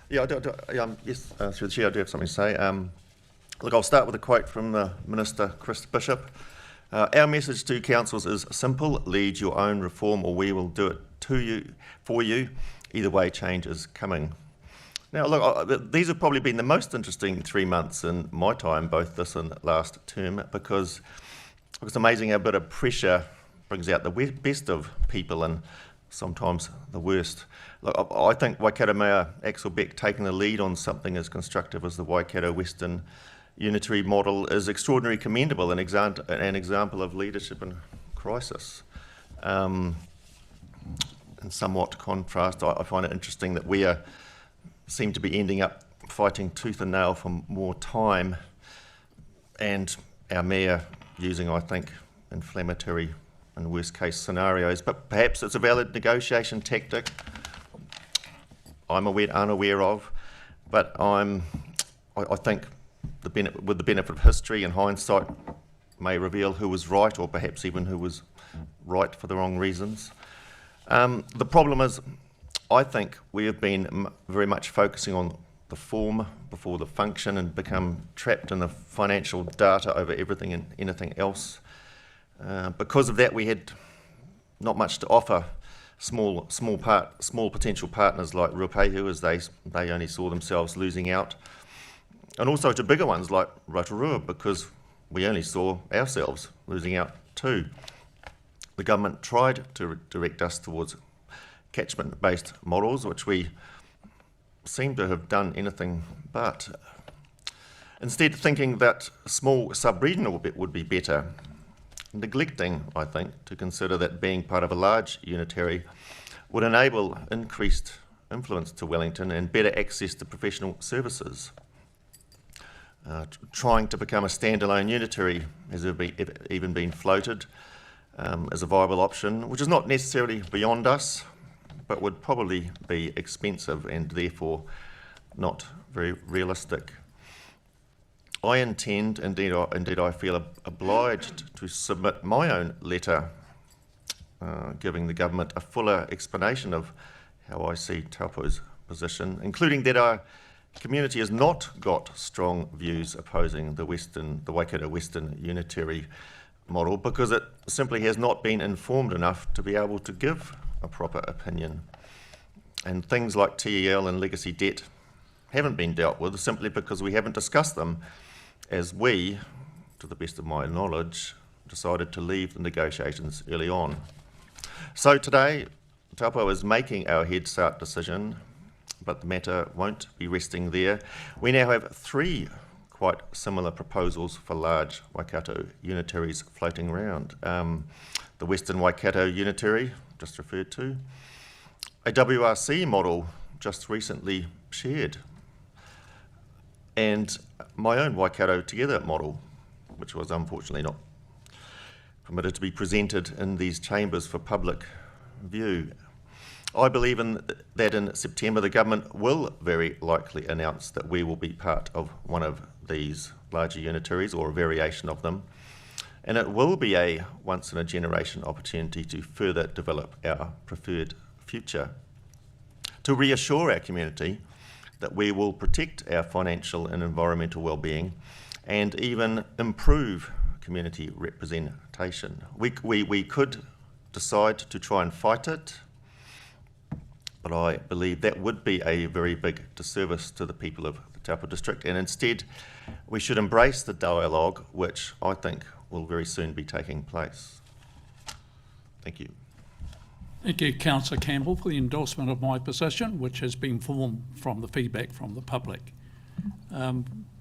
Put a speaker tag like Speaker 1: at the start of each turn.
Speaker 1: Yeah, yes, through the chair, I do have something to say. Look, I'll start with a quote from the Minister, Chris Bishop. Our message to councils is simple: lead your own reform or we will do it to you, for you. Either way, change is coming. Now, look, these have probably been the most interesting 3 months in my time, both this and last term, because it's amazing how a bit of pressure brings out the best of people and sometimes the worst. Look, I think Waikato Mayor Axel Beck taking the lead on something as constructive as the Waikato Western unitary model is extraordinarily commendable, an example of leadership in crisis. In somewhat contrast, I find it interesting that we seem to be ending up fighting tooth and nail for more time, and our mayor using, I think, inflammatory and worst case scenarios, but perhaps it's a valid negotiation tactic I'm unaware of, but I think with the benefit of history and hindsight may reveal who was right, or perhaps even who was right for the wrong reasons. The problem is, I think we have been very much focusing on the form before the function and become trapped in the financial data over everything and anything else. Because of that, we had not much to offer small potential partners like Ruapehu, as they only saw themselves losing out, and also to bigger ones like Rotorua, because we only saw ourselves losing out too. The government tried to direct us towards catchment-based models, which we seem to have done anything but. Instead, thinking that small sub-regional would be better, neglecting, I think, to consider that being part of a large unitary would enable increased influence to Wellington and better access to professional services. Trying to become a standalone unitary has even been floated as a viable option, which is not necessarily beyond us, but would probably be expensive and therefore not very realistic. I intend, indeed I feel obliged to submit my own letter giving the government a fuller explanation of how I see Taupo's position, including that our community has not got strong views opposing the Waikato Western unitary model because it simply has not been informed enough to be able to give a proper opinion. And things like TEL and legacy debt haven't been dealt with simply because we haven't discussed them, as we, to the best of my knowledge, decided to leave the negotiations early on. So today, Taupo is making our Head Start decision, but the matter won't be resting there. We now have 3 quite similar proposals for large Waikato unitaries floating around. The Western Waikato Unitary, just referred to, a WRC model just recently shared, and my own Waikato Together model, which was unfortunately not permitted to be presented in these chambers for public view. I believe that in September the government will very likely announce that we will be part of one of these larger unitaries or a variation of them, and it will be a once-in-a-generation opportunity to further develop our preferred future, to reassure our community that we will protect our financial and environmental well-being and even improve community representation. We could decide to try and fight it, but I believe that would be a very big disservice to the people of the Taupo district, and instead we should embrace the dialogue which I think will very soon be taking place. Thank you.
Speaker 2: Thank you, Councillor Campbell, for the endorsement of my position, which has been formed from the feedback from the public.